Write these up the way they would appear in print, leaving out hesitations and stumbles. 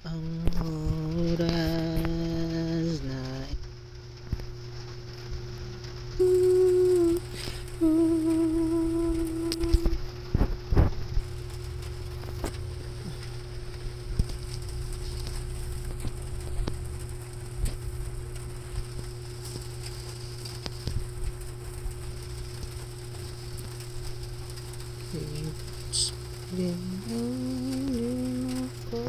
ang oras na it's been ako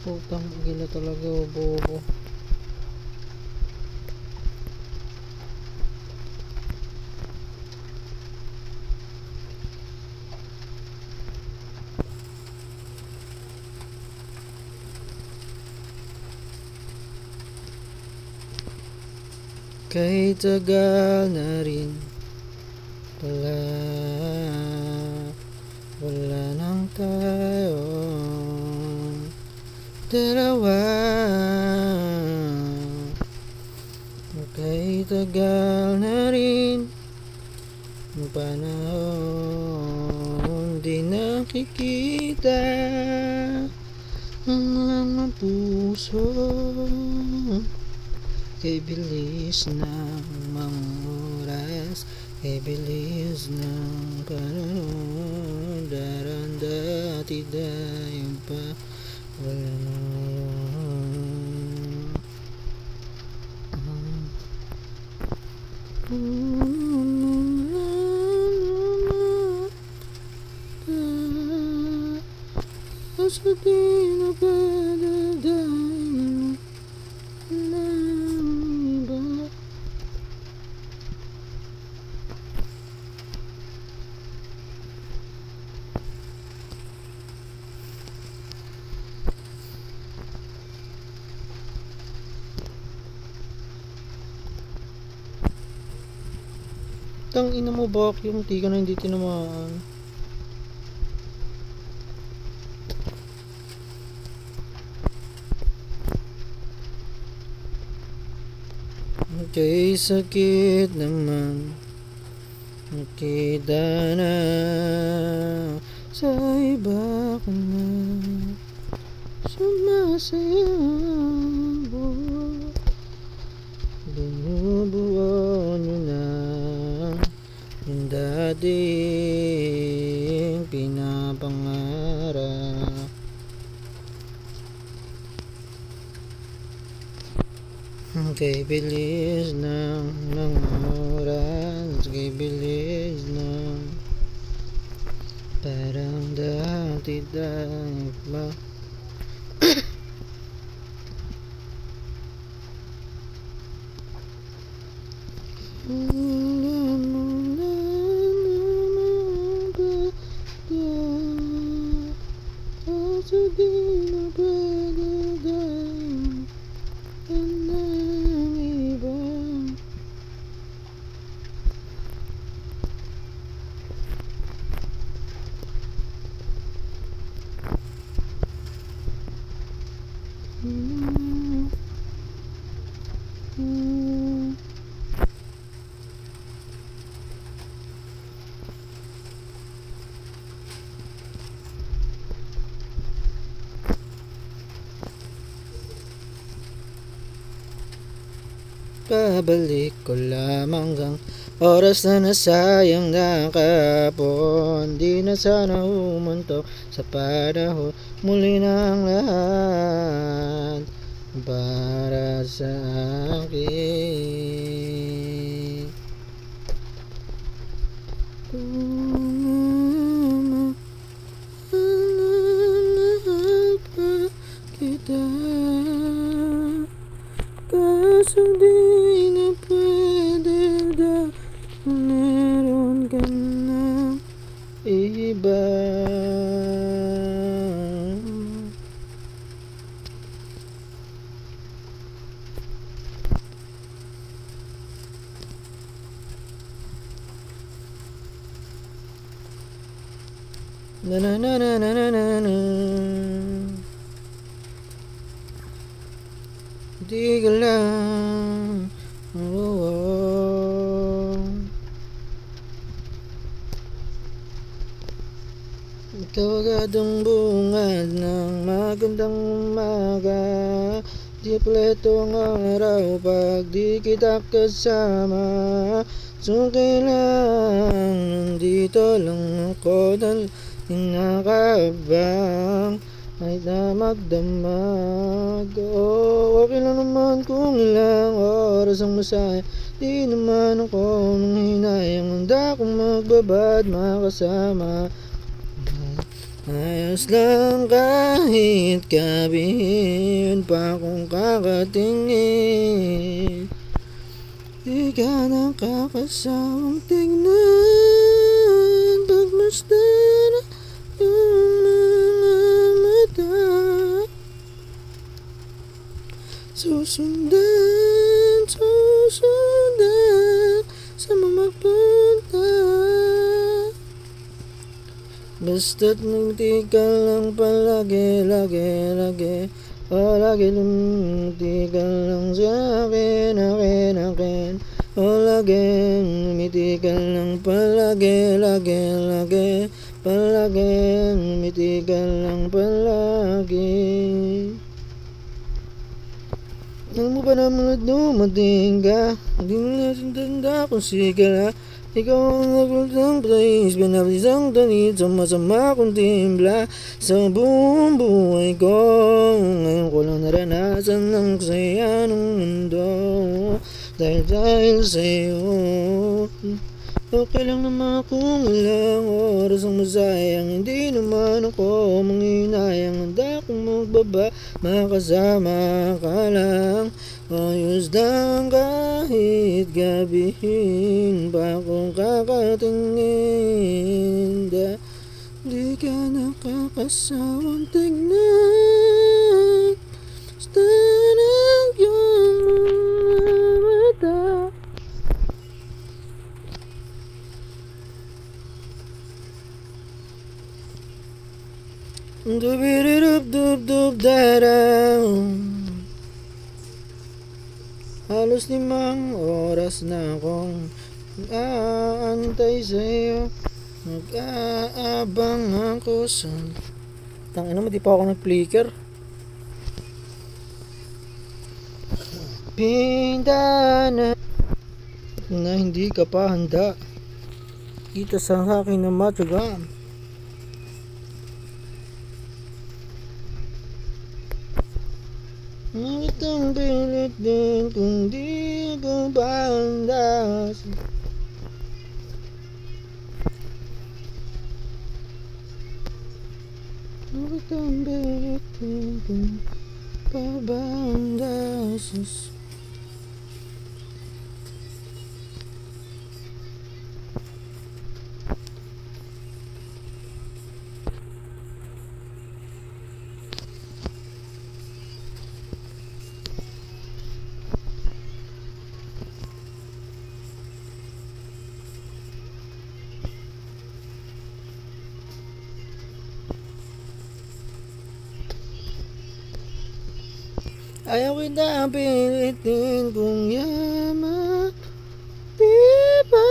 putang gila talaga, bobo. Kahit tagal na rin pala, wala nang tayo dalawa. Kahit tagal na rin ang panahon, di nakikita ang mga puso. Kay bilis ng mga oras, kay bilis ng panahon, darandati dayon pa, wala na ngayon. Sa di na padadayan ng iba. Tang ina mo, vacuum, di ka na hindi tinamaan. Kay sakit naman nakita na sa iba ka na sumasayaw. Binubuo nyo na yung dating pinapangarap. Kay bilis ng mga oras, kay bilis ng parang dati dahil ba. Pabalik ko lamang ang oras na nasayang na kahapon. Di na sana humuntok sa panahon, muli na ang lahat para sa akin. Kita puso di na pwede dahil meron ka ng iba. Na na na na na na na na. Di ka lang. Oh, oh. Ikaw agad ang bungad ng magandang umaga. Di pleto ang araw pag di kita kasama. So kailangan nandito lang ako dahil kinakaabang ay na magdamag. Oh, okay lang naman kung ilang oras ang masaya. Di naman ako nang hinayang, handa kong magbabad makasama. Ayos lang kahit gabihin pa kung kakatingin. Di ka nakakasawang tignan pagmasdan ang mga mata. Susundan sa mga punta. Basta't ngiti ka lang palagi, lagi. O lagi lumiti ka lang sa akin. O lagi lumiti ka lang palagi. Palagi lumiti ka lang palagi. Alam mo ba naman at dumating ka? Hindi mo nasintanda kung sigala. Ikaw ang nagultang praise, binabisang tanit, sama-sama kong timpla sa buong buhay ko. Ngayon ko lang naranasan ang saya ng mundo dahil sa'yo. Okay lang naman kung ilang oras ang masayang, hindi naman ako manghinayang, handa kong magbaba, makasama ka lang. Ayos lang kahit gabihin pa kung kakatingin. Di ka nakakasawang tignan. Basta ng iyong mga mata. Dub-dub-dub-dub-daraw. Halos 5 oras na akong nag-aantay sa'yo. Nag-aabang ako sa... Tangina mo, di pa ako nag-flicker. Pinta na hindi ka pa handa. Kita sa akin na matyaga. Ngunit ang pilit din kung di ko ba handa. Ngunit ang pilit din kung pa ba handa. Ayaw kita pilitin kung yaman, di ba?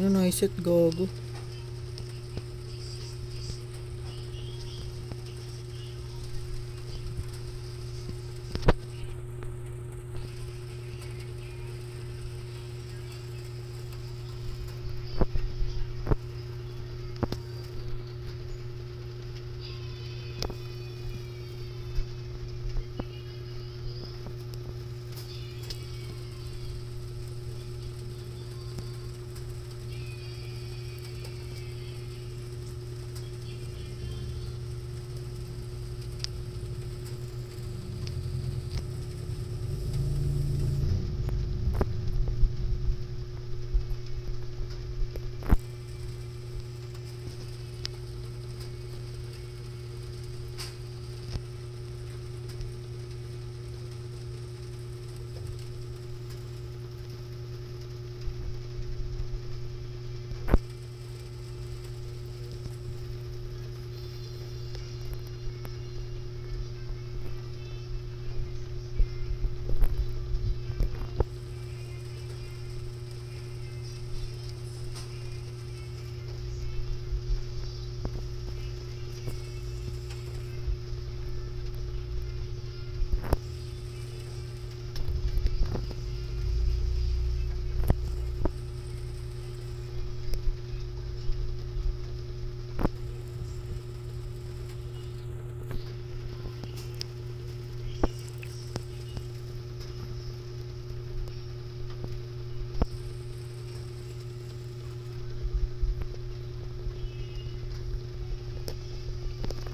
Yun ay set gogo.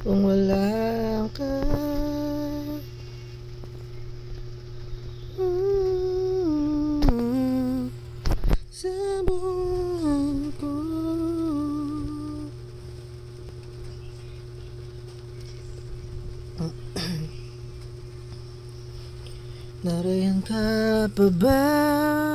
kung wala ka. Sa buhay ko. Nariyan ka pa ba?